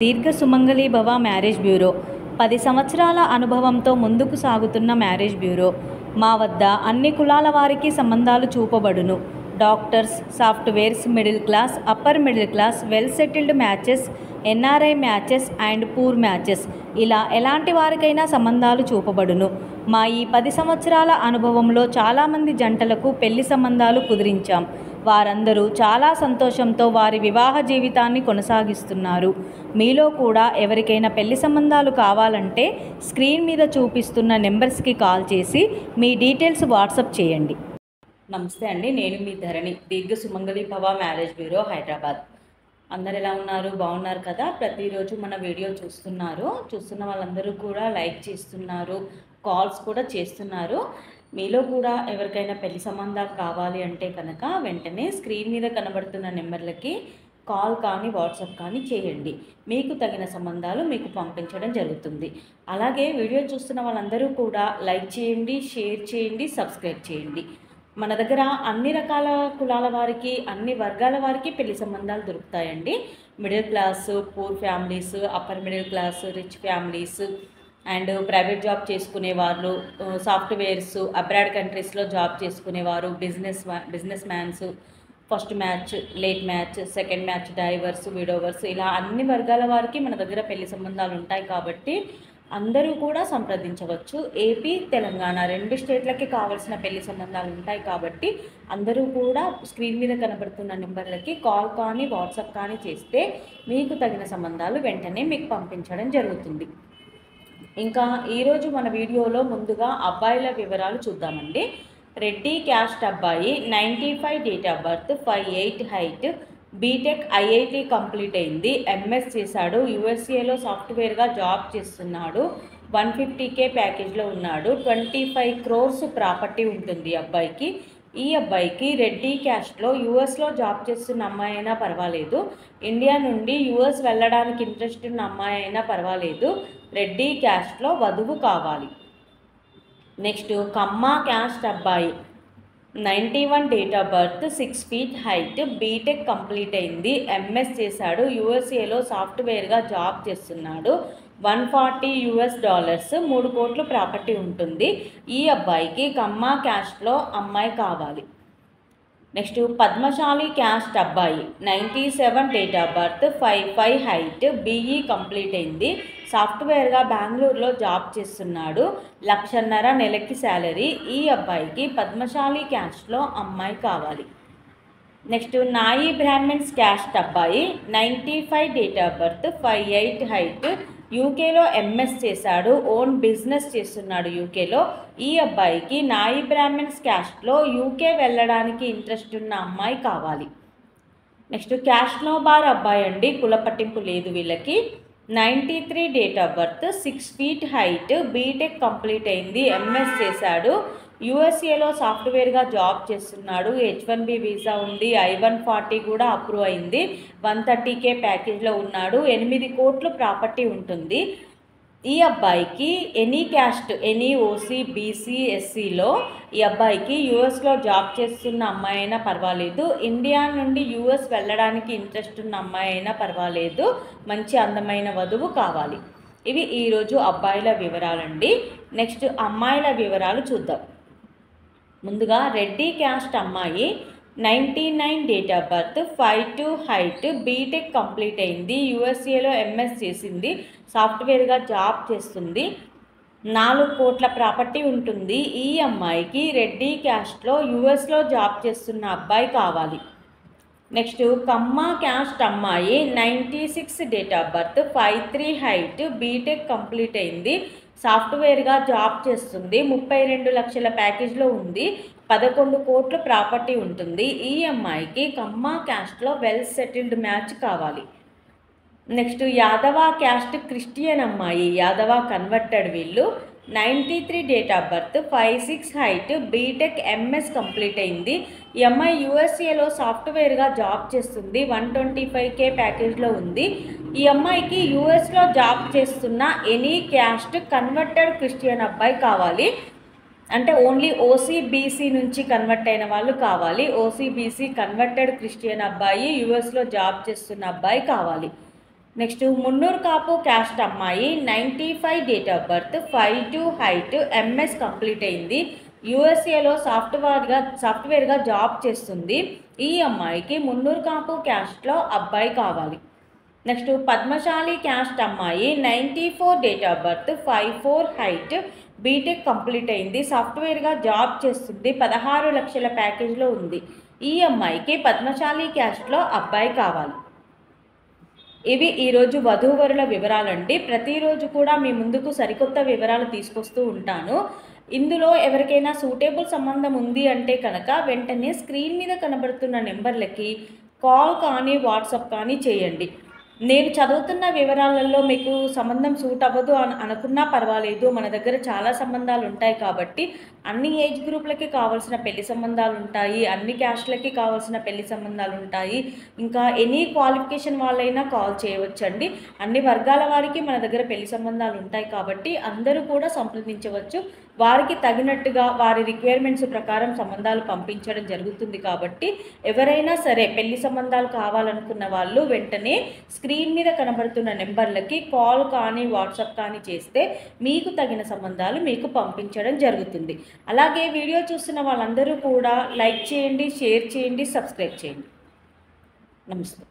దీర్ఘ సుమంగళి భవ marriage bureau 10 సంవత్సరాల అనుభవంతో ముందుకు సాగుతున్న మ్యారేజ్ బ్యూరో. మా వద్ద అన్ని కులాల వారికి సంబంధాలు చూపబడును. Doctors, softwares, middle class, upper middle class, well settled matches, NRI matches and poor matches, ఇలా ఎలాంటి వారికైనా సంబంధాలు చూపబడును. మా ఈ 10 సంవత్సరాల అనుభవంలో చాలామంది జంటలకు పెళ్లి సంబంధాలు కుదిరించాం. వారందరూ చాలా సంతోషంతో వారి వివాహ జీవితాన్ని కొనసాగిస్తున్నారు. మీలో కూడా ఎవరికైనా పెళ్లి సంబంధాలు కావాలంటే స్క్రీన్ మీద చూపిస్తున్న నెంబర్స్కి కాల్ చేసి మీ డీటెయిల్స్ వాట్సాప్ చేయండి. నమస్తే అండి, నేను మీ ధరణి, దీర్ఘ సుమంగళి భవ మ్యారేజ్ బ్యూరో, హైదరాబాద్. అందరు ఎలా ఉన్నారు? బాగున్నారు కదా? ప్రతిరోజు మన వీడియో చూస్తున్న వాళ్ళందరూ కూడా లైక్ చేస్తున్నారు, కాల్స్ కూడా చేస్తున్నారు. మీలో కూడా ఎవరికైనా పెళ్లి సంబంధాలు కావాలి అంటే కనుక వెంటనే స్క్రీన్ మీద కనబడుతున్న నెంబర్లకి కాల్ కానీ వాట్సాప్ కానీ చేయండి. మీకు తగిన సంబంధాలు మీకు పంపించడం జరుగుతుంది. అలాగే వీడియో చూస్తున్న వాళ్ళందరూ కూడా లైక్ చేయండి, షేర్ చేయండి, సబ్స్క్రైబ్ చేయండి. మన దగ్గర అన్ని రకాల కులాల వారికి, అన్ని వర్గాల వారికి పెళ్లి సంబంధాలు దొరుకుతాయండి. Middle class, poor families, upper middle class, rich families and private job చేసుకునే వాళ్ళు, సాఫ్ట్వేర్స్, అబ్రాడ్ కంట్రీస్లో జాబ్ చేసుకునేవారు, business mans, first match, late match, second match, divorce, widowers, ఇలా అన్ని వర్గాల వారికి మన దగ్గర పెళ్లి సంబంధాలు ఉంటాయి. కాబట్టి అందరూ కూడా సంప్రదించవచ్చు. ఏపీ, తెలంగాణ 2 స్టేట్లకి కావాల్సిన పెళ్లి సంబంధాలు ఉంటాయి. కాబట్టి అందరూ కూడా స్క్రీన్ మీద కనబడుతున్న నెంబర్లకి కాల్ కానీ వాట్సాప్ కానీ చేస్తే మీకు తగిన సంబంధాలు వెంటనే మీకు పంపించడం జరుగుతుంది. ఇంకా ఈరోజు మన వీడియోలో ముందుగా అబ్బాయిల వివరాలు చూద్దామండి. రెడ్డి క్యాస్ట్ అబ్బాయి, 95 date of birth, 5'8" height, B Tech IIT complete అయింది, ఎంఎస్ చేశాడు, యూఎస్ఏలో సాఫ్ట్వేర్గా జాబ్ చేస్తున్నాడు, 150K ప్యాకేజ్లో ఉన్నాడు, 25 crores ప్రాపర్టీ ఉంటుంది అబ్బాయికి. ఈ అబ్బాయికి రెడ్డి క్యాస్ట్లో యూఎస్లో జాబ్ చేస్తున్న అమ్మాయి అయినా పర్వాలేదు, ఇండియా నుండి యూఎస్ వెళ్ళడానికి ఇంట్రెస్ట్ ఉన్న అమ్మాయి అయినా పర్వాలేదు, రెడ్డి క్యాస్ట్లో వధువు కావాలి. నెక్స్ట్ కమ్మ క్యాస్ట్ అబ్బాయి, 91 date of birth, 6 feet height, B Tech complete అయింది, ఎంఎస్ చేశాడు, యూఎస్ఏలో సాఫ్ట్వేర్గా జాబ్ చేస్తున్నాడు, $140, 3 కోట్లు ప్రాపర్టీ ఉంటుంది. ఈ అబ్బాయికి కమ్మ క్యాస్ట్లో అమ్మాయి కావాలి. నెక్స్ట్ పద్మశాలి క్యాస్ట్ అబ్బాయి, 97 date of birth, 5'5" height, BE complete అయింది, సాఫ్ట్వేర్గా బెంగళూరులో జాబ్ చేస్తున్నాడు, 1,50,000 నెలకి శాలరీ. ఈ అబ్బాయికి పద్మశాలి క్యాస్ట్లో అమ్మాయి కావాలి. నెక్స్ట్ నాయి బ్రాహ్మణ్స్ క్యాస్ట్ అబ్బాయి, 95 డేట్ ఆఫ్ బర్త్, 5'8" హైట్, యూకేలో ఎంఎస్ చేశాడు, ఓన్ బిజినెస్ చేస్తున్నాడు యూకేలో. ఈ అబ్బాయికి నాయి బ్రాహ్మణ్స్ క్యాస్ట్లో యూకే వెళ్ళడానికి ఇంట్రెస్ట్ ఉన్న అమ్మాయి కావాలి. నెక్స్ట్ క్యాష్నో బార్ అబ్బాయి అండి, కుల పట్టింపు లేదు వీళ్ళకి, 93 date of birth, 6 feet height, B Tech complete అయింది, ఎంఎస్ చేశాడు, యూఎస్ఏలో సాఫ్ట్వేర్గా జాబ్ చేస్తున్నాడు, H1B వీసా ఉంది, I-140 కూడా అప్రూవ్ అయింది, 130K ప్యాకేజ్లో ఉన్నాడు, 8 కోట్లు ప్రాపర్టీ ఉంటుంది. ఈ అబ్బాయికి any caste, any OC, BC, ఎస్సీలో ఈ అబ్బాయికి యూఎస్లో జాబ్ చేస్తున్న అమ్మాయి అయినా పర్వాలేదు, ఇండియా నుండి యూఎస్ వెళ్ళడానికి ఇంట్రెస్ట్ ఉన్న అమ్మాయి అయినా పర్వాలేదు, మంచి అందమైన వధువు కావాలి. ఇవి ఈరోజు అబ్బాయిల వివరాలండి. నెక్స్ట్ అమ్మాయిల వివరాలు చూద్దాం. ముందుగా రెడ్డి క్యాస్ట్ అమ్మాయి, 99 date of birth, 5'2" height, B Tech complete అయింది, యూఎస్ఏలో ఎంఎస్ చేసింది, సాఫ్ట్వేర్గా జాబ్ చేస్తుంది, 4 కోట్ల ప్రాపర్టీ ఉంటుంది. ఈ అమ్మాయికి రెడ్డి క్యాస్ట్లో యూఎస్లో జాబ్ చేస్తున్న అబ్బాయి కావాలి. నెక్స్ట్ కమ్మ క్యాస్ట్ అమ్మాయి, 96 date of birth, 5'3" height, B Tech complete అయింది, సాఫ్ట్వేర్గా జాబ్ చేస్తుంది, 32 లక్షల ప్యాకేజ్లో ఉంది, 11 కోట్లు ప్రాపర్టీ ఉంటుంది. ఈ అమ్మాయికి కమ్మ క్యాస్ట్లో వెల్ సెటిల్డ్ మ్యాచ్ కావాలి. నెక్స్ట్ యాదవ క్యాస్ట్ క్రిస్టియన్ అమ్మాయి, యాదవ కన్వర్టెడ్ వీళ్ళు, 93 date of birth, 5'6" height, B Tech MS complete అయింది. ఈ అమ్మాయి యూఎస్ఏలో సాఫ్ట్వేర్గా జాబ్ చేస్తుంది, 125K ప్యాకేజ్లో ఉంది. ఈ అమ్మాయికి యూఎస్లో జాబ్ చేస్తున్న ఎనీ క్యాస్ట్ కన్వర్టెడ్ క్రిస్టియన్ అబ్బాయి కావాలి. అంటే ఓన్లీ ఓసీ, బీసీ నుంచి కన్వర్ట్ అయిన వాళ్ళు కావాలి. ఓసీ, బీసీ కన్వర్టెడ్ క్రిస్టియన్ అబ్బాయి, యూఎస్లో జాబ్ చేస్తున్న అబ్బాయి కావాలి. నెక్స్ట్ మున్నూరు కాపు క్యాస్ట్ అమ్మాయి 95 date of birth 5'2" height MS complete అయింది. యూఎస్ఏలో సాఫ్ట్వేర్గా జాబ్ చేస్తుంది. ఈ అమ్మాయికి మున్నూరు కాపు క్యాస్ట్లో అబ్బాయి కావాలి. నెక్స్ట్ పద్మశాలి క్యాస్ట్ అమ్మాయి 94 date of birth 5'4" height B Tech complete అయింది. సాఫ్ట్వేర్గా జాబ్ చేస్తుంది. 16 లక్షల ప్యాకేజ్లో ఉంది. ఈ అమ్మాయికి పద్మశాలి క్యాస్ట్లో అబ్బాయి కావాలి. ఇవి ఈరోజు వధూవరుల వివరాలండి. ప్రతిరోజు కూడా మీ ముందుకు సరికొత్త వివరాలు తీసుకొస్తూ ఉంటాను. ఇందులో ఎవరికైనా సూటేబుల్ సంబంధం ఉంది అంటే కనుక వెంటనే స్క్రీన్ మీద కనబడుతున్న నెంబర్లకి కాల్ కానీ వాట్సాప్ కానీ చేయండి. నేను చదువుతున్న వివరాలలో మీకు సంబంధం సూట్ అవ్వదు అనుకున్నా పర్వాలేదు. మన దగ్గర చాలా సంబంధాలు ఉంటాయి కాబట్టి అన్ని ఏజ్ గ్రూప్లకి కావాల్సిన పెళ్లి సంబంధాలు ఉంటాయి, అన్ని క్యాస్ట్లకి కావాల్సిన పెళ్లి సంబంధాలు ఉంటాయి. ఇంకా ఎనీ క్వాలిఫికేషన్ వాళ్ళైనా కాల్ చేయవచ్చండి. అన్ని వర్గాల వారికి మన దగ్గర పెళ్లి సంబంధాలు ఉంటాయి కాబట్టి అందరూ కూడా సంప్రదించవచ్చు. వారికి తగినట్టుగా వారి రిక్వైర్మెంట్స్ ప్రకారం సంబంధాలు పంపించడం జరుగుతుంది. కాబట్టి ఎవరైనా సరే పెళ్లి సంబంధాలు కావాలనుకున్న వాళ్ళు వెంటనే స్క్రీన్ మీద కనబడుతున్న నెంబర్లకి కాల్ కానీ వాట్సాప్ కానీ చేస్తే మీకు తగిన సంబంధాలు మీకు పంపించడం జరుగుతుంది. అలాగే వీడియో చూస్తున్న వాళ్ళందరూ కూడా లైక్ చేయండి, షేర్ చేయండి, సబ్స్క్రైబ్ చేయండి. నమస్తే.